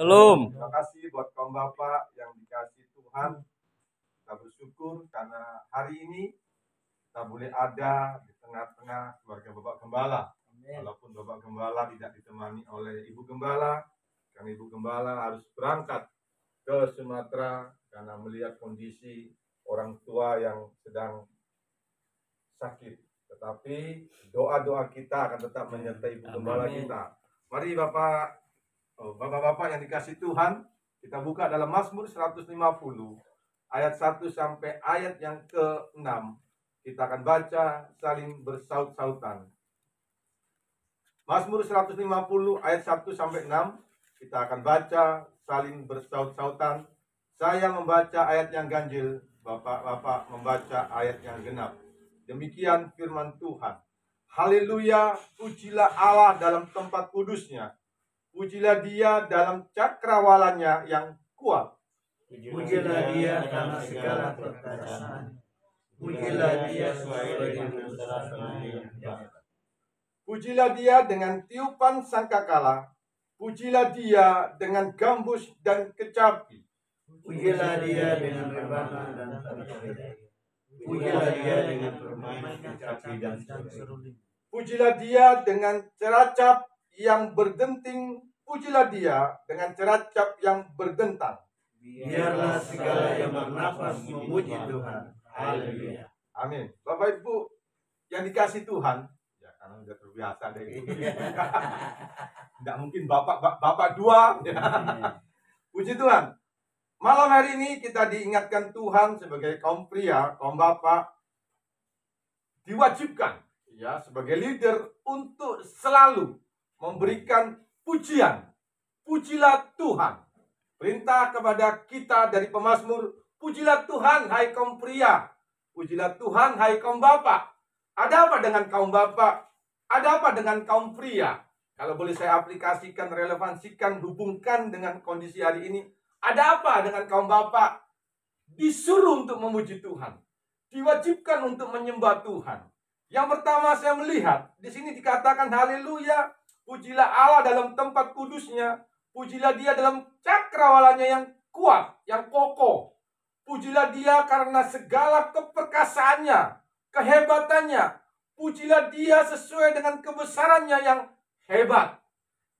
Shalom. Terima kasih buat kaum bapak yang dikasih Tuhan. Kita bersyukur karena hari ini kita boleh ada di tengah-tengah keluarga Bapak Gembala. Walaupun Bapak Gembala tidak ditemani oleh Ibu Gembala, karena Ibu Gembala harus berangkat ke Sumatera karena melihat kondisi orang tua yang sedang sakit. Tetapi doa-doa kita akan tetap menyertai Ibu Gembala kita. Mari Bapak-bapak yang dikasih Tuhan, kita buka dalam Mazmur 150 ayat 1 sampai ayat yang ke-6. Kita akan baca saling bersaut-sautan. Mazmur 150 ayat 1 sampai 6. Kita akan baca saling bersaut-sautan. Saya membaca ayat yang ganjil, Bapak-bapak membaca ayat yang genap. Demikian firman Tuhan. Haleluya, pujilah Allah dalam tempat kudusnya. Pujilah Dia dalam cakrawalannya yang kuat. Pujilah Dia karena segala perkasaan. Pujilah Dia sesuai dengan kebesarannya. Pujilah Dia dengan tiupan sangkakala. Pujilah Dia dengan gambus dan kecapi. Pujilah Dia dengan rebana dan tari. Pujilah Dia dengan permainan kecapi dan seruling. Pujilah Dia dengan ceracap yang berdenting. Pujilah Dia dengan ceracap yang berdentang. Biarlah segala yang bernafas memuji Tuhan. Haleluya. Amin. Bapak Ibu yang dikasih Tuhan, ya karena udah terbiasa deh. Tidak mungkin bapak dua. Ya. Puji Tuhan. Malam hari ini kita diingatkan Tuhan sebagai kaum pria, kaum bapak, diwajibkan ya sebagai leader untuk selalu memberikan pujian. Pujilah Tuhan. Perintah kepada kita dari pemazmur, pujilah Tuhan hai kaum pria. Pujilah Tuhan hai kaum bapak. Ada apa dengan kaum bapak? Ada apa dengan kaum pria? Kalau boleh saya aplikasikan, relevansikan, hubungkan dengan kondisi hari ini. Ada apa dengan kaum bapak? Disuruh untuk memuji Tuhan. Diwajibkan untuk menyembah Tuhan. Yang pertama saya melihat, di sini dikatakan haleluya. Pujilah Allah dalam tempat kudusnya. Pujilah Dia dalam cakrawalannya yang kuat, yang kokoh. Pujilah Dia karena segala keperkasaannya, kehebatannya. Pujilah Dia sesuai dengan kebesarannya yang hebat.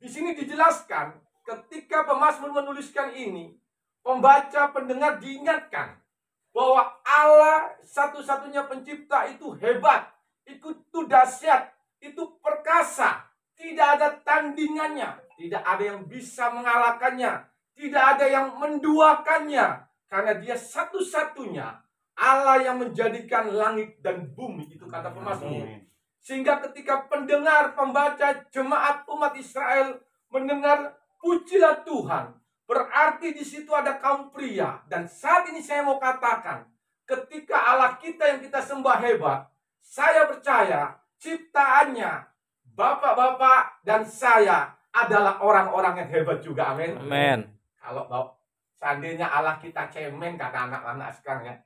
Di sini dijelaskan, ketika pemazmur menuliskan ini, pembaca, pendengar diingatkan bahwa Allah satu-satunya pencipta itu hebat, itu dahsyat, itu perkasa. Tidak ada tandingannya, tidak ada yang bisa mengalahkannya, tidak ada yang menduakannya. Karena Dia satu-satunya Allah yang menjadikan langit dan bumi, itu kata pemazmur. Sehingga ketika pendengar, pembaca, jemaat umat Israel mendengar pujilah Tuhan, berarti di situ ada kaum pria. Dan saat ini saya mau katakan, ketika Allah kita yang kita sembah hebat, saya percaya ciptaannya bapak-bapak dan saya adalah orang-orang yang hebat juga. Amin. Amin. Kalau seandainya Allah kita cemen, kata anak-anak sekarang ya,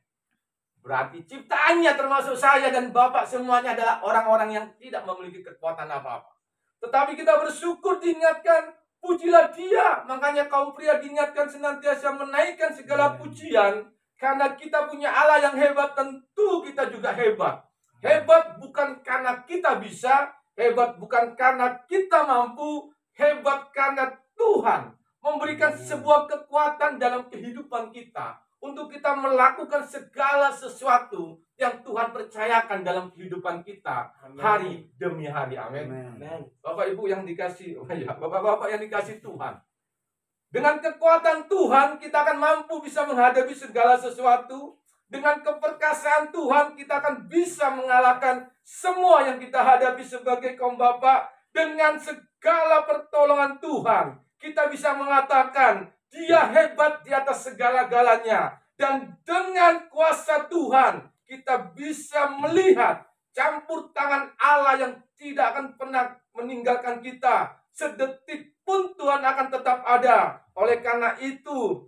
berarti ciptaannya termasuk saya dan bapak semuanya adalah orang-orang yang tidak memiliki kekuatan apa-apa. Tetapi kita bersyukur diingatkan, pujilah Dia. Makanya kaum pria diingatkan senantiasa menaikkan segala pujian. Karena kita punya Allah yang hebat, tentu kita juga hebat. Hebat bukan karena kita bisa, hebat bukan karena kita mampu, hebat karena Tuhan memberikan sebuah kekuatan dalam kehidupan kita untuk kita melakukan segala sesuatu yang Tuhan percayakan dalam kehidupan kita hari demi hari. Amin. Bapak Ibu yang dikasih, Bapak-bapak yang dikasih Tuhan, dengan kekuatan Tuhan kita akan mampu bisa menghadapi segala sesuatu. Dengan keperkasaan Tuhan kita akan bisa mengalahkan semua yang kita hadapi sebagai kaum bapak. Dengan segala pertolongan Tuhan kita bisa mengatakan Dia hebat di atas segala-galanya. Dan dengan kuasa Tuhan kita bisa melihat campur tangan Allah yang tidak akan pernah meninggalkan kita. Sedetik pun Tuhan akan tetap ada. Oleh karena itu,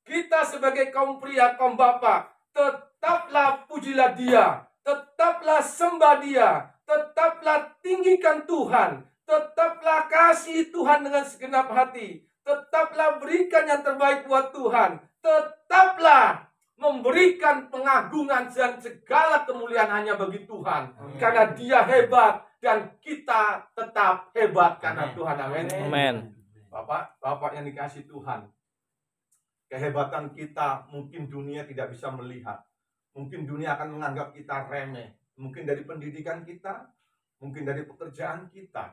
kita sebagai kaum pria, kaum bapak, tetaplah pujilah Dia, tetaplah sembah Dia, tetaplah tinggikan Tuhan, tetaplah kasih Tuhan dengan segenap hati. Tetaplah berikan yang terbaik buat Tuhan. Tetaplah memberikan pengagungan dan segala kemuliaan hanya bagi Tuhan. Amin. Karena Dia hebat dan kita tetap hebat karena Amin. Tuhan. Amin. Amin. Bapak yang dikasih Tuhan, kehebatan kita mungkin dunia tidak bisa melihat. Mungkin dunia akan menganggap kita remeh. Mungkin dari pendidikan kita, mungkin dari pekerjaan kita,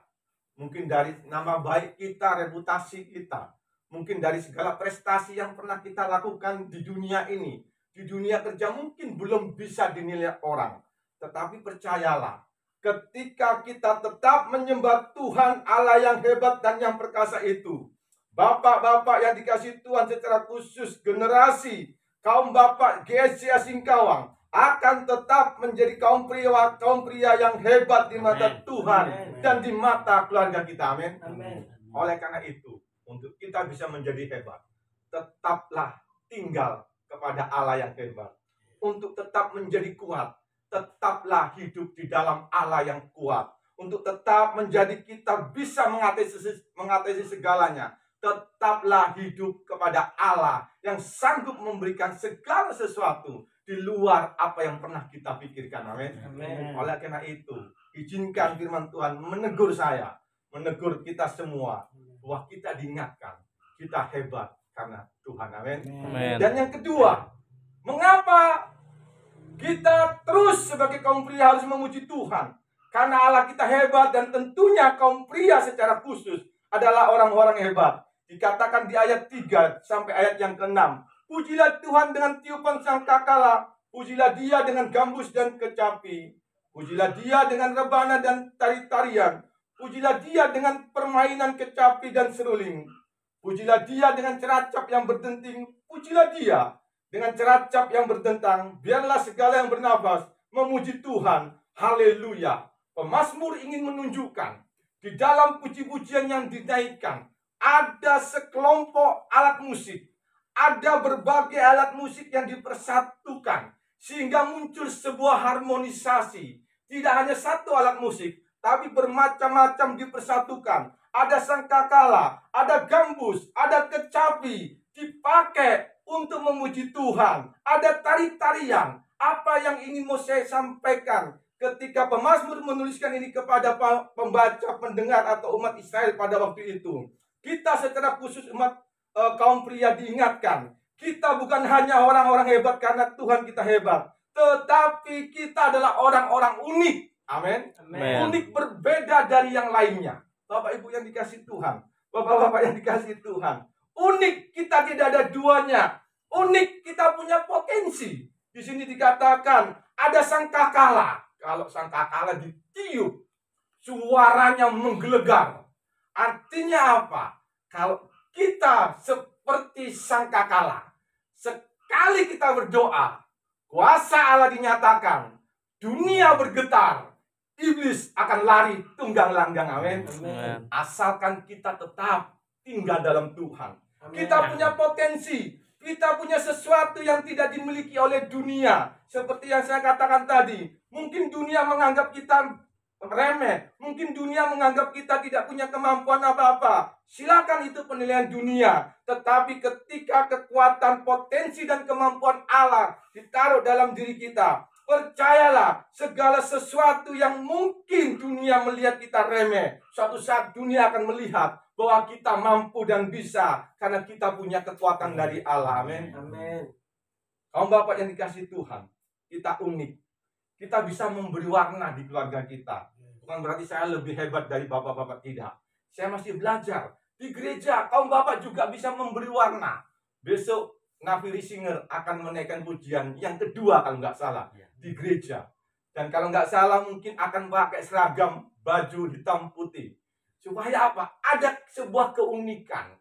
mungkin dari nama baik kita, reputasi kita, mungkin dari segala prestasi yang pernah kita lakukan di dunia ini. Di dunia kerja mungkin belum bisa dinilai orang. Tetapi percayalah, ketika kita tetap menyembah Tuhan Allah yang hebat dan yang perkasa itu, Bapak-bapak yang dikasih Tuhan secara khusus, generasi kaum bapak GSC Singkawang akan tetap menjadi kaum pria yang hebat di mata Amen. Tuhan Amen. dan di mata keluarga kita. Amin. Amin. Oleh karena itu, untuk kita bisa menjadi hebat, tetaplah tinggal kepada Allah yang hebat. Untuk tetap menjadi kuat, tetaplah hidup di dalam Allah yang kuat. Untuk tetap menjadi kita bisa mengatasi segalanya, tetaplah hidup kepada Allah yang sanggup memberikan segala sesuatu di luar apa yang pernah kita pikirkan. Amin. Amin. Oleh karena itu, izinkan firman Tuhan menegur saya, menegur kita semua, bahwa kita diingatkan, kita hebat karena Tuhan. Amin. Amin. Dan yang kedua, mengapa kita terus sebagai kaum pria harus memuji Tuhan? Karena Allah kita hebat dan tentunya kaum pria secara khusus adalah orang-orang hebat. Dikatakan di ayat 3 sampai ayat yang ke-6. Pujilah Tuhan dengan tiupan sangkakala, pujilah Dia dengan gambus dan kecapi, pujilah Dia dengan rebana dan tari-tarian, pujilah Dia dengan permainan kecapi dan seruling, pujilah Dia dengan ceracap yang berdenting, pujilah Dia dengan ceracap yang berdentang. Biarlah segala yang bernafas memuji Tuhan. Haleluya. Pemazmur ingin menunjukkan di dalam puji-pujian yang dinaikkan ada sekelompok alat musik, ada berbagai alat musik yang dipersatukan sehingga muncul sebuah harmonisasi. Tidak hanya satu alat musik, tapi bermacam-macam dipersatukan. Ada sangkakala, ada gambus, ada kecapi dipakai untuk memuji Tuhan. Ada tari-tarian. Apa yang ingin mau saya sampaikan ketika pemazmur menuliskan ini kepada pembaca, pendengar atau umat Israel pada waktu itu? Kita secara khusus umat kaum pria diingatkan, kita bukan hanya orang-orang hebat karena Tuhan kita hebat, tetapi kita adalah orang-orang unik. Amin. Amin. Unik berbeda dari yang lainnya. Bapak Ibu yang dikasih Tuhan, Bapak-bapak yang dikasih Tuhan, unik, kita tidak ada duanya. Unik, kita punya potensi. Di sini dikatakan ada sangkakala. Kalau sangkakala ditiup, suaranya menggelegar. Artinya apa? Kalau kita seperti sangkakala, sekali kita berdoa, kuasa Allah dinyatakan, dunia bergetar, iblis akan lari tunggang langgang. Amin. Amin. Asalkan kita tetap tinggal dalam Tuhan. Amin. Kita punya potensi, kita punya sesuatu yang tidak dimiliki oleh dunia. Seperti yang saya katakan tadi, mungkin dunia menganggap kita remeh, mungkin dunia menganggap kita tidak punya kemampuan apa-apa. Silakan, itu penilaian dunia. Tetapi ketika kekuatan, potensi dan kemampuan Allah ditaruh dalam diri kita, percayalah, segala sesuatu yang mungkin dunia melihat kita remeh, suatu saat dunia akan melihat bahwa kita mampu dan bisa karena kita punya kekuatan dari Allah. Amin. Amin. Kaum bapak yang dikasih Tuhan, kita unik. Kita bisa memberi warna di keluarga kita. Bukan berarti saya lebih hebat dari bapak-bapak, tidak. Saya masih belajar. Di gereja, kaum bapak juga bisa memberi warna. Besok Nafiri Singer akan menaikkan pujian yang kedua kalau nggak salah di gereja. Dan kalau nggak salah mungkin akan pakai seragam baju hitam putih. Supaya apa? Ada sebuah keunikan.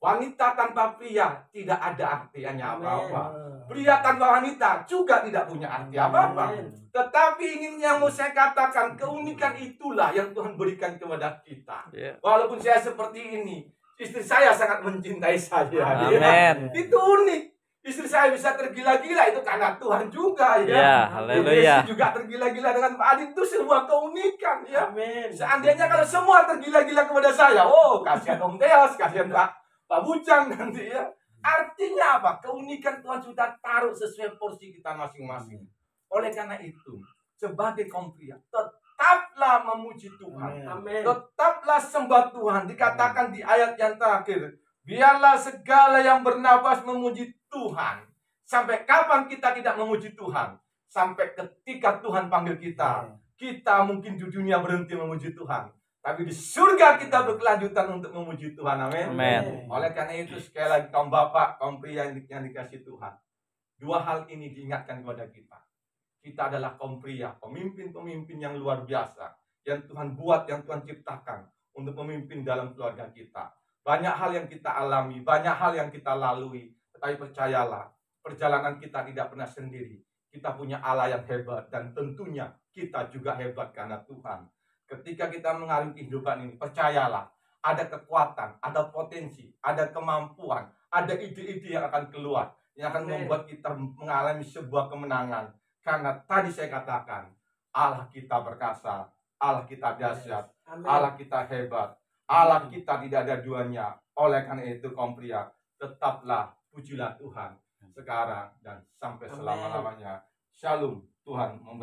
Wanita tanpa pria tidak ada artinya apa-apa. Pria tanpa wanita juga tidak punya arti apa-apa. Tetapi ingin yang mau saya katakan, keunikan itulah yang Tuhan berikan kepada kita. Yeah. Walaupun saya seperti ini, istri saya sangat mencintai saya. Amin. Itu unik. Istri saya bisa tergila-gila itu karena Tuhan juga, ya. Ya, haleluya. Istri juga tergila-gila dengan Pak Adit, itu sebuah keunikan, ya. Amin. Seandainya kalau semua tergila-gila kepada saya, oh kasihan Om Teos, kasihan Pak Pak Bujang nanti ya. Artinya apa? Keunikan Tuhan sudah taruh sesuai porsi kita masing-masing. Oleh karena itu, sebagai kaum pria, tetaplah memuji Tuhan. Amin. Tetaplah sembah Tuhan. Dikatakan di ayat yang terakhir, biarlah segala yang bernafas memuji Tuhan. Sampai kapan kita tidak memuji Tuhan? Sampai ketika Tuhan panggil kita. Kita mungkin di dunia berhenti memuji Tuhan, tapi di surga kita berkelanjutan untuk memuji Tuhan. Amin. Amin. Oleh karena itu sekali lagi kaum bapak, kaum pria yang dikasih Tuhan, dua hal ini diingatkan kepada kita. Kita adalah kaum pria, pemimpin-pemimpin yang luar biasa, yang Tuhan buat, yang Tuhan ciptakan untuk memimpin dalam keluarga kita. Banyak hal yang kita alami, banyak hal yang kita lalui, tetapi percayalah, perjalanan kita tidak pernah sendiri. Kita punya Allah yang hebat, dan tentunya kita juga hebat karena Tuhan. Ketika kita mengalami kehidupan ini, percayalah, ada kekuatan, ada potensi, ada kemampuan, ada ide-ide yang akan keluar, yang akan membuat kita mengalami sebuah kemenangan. Karena tadi saya katakan, Allah kita perkasa, Allah kita dahsyat, Allah kita hebat, Allah kita tidak ada duanya. Oleh karena itu kaum pria, tetaplah pujilah Tuhan sekarang dan sampai selama-lamanya. Shalom, Tuhan memberkati.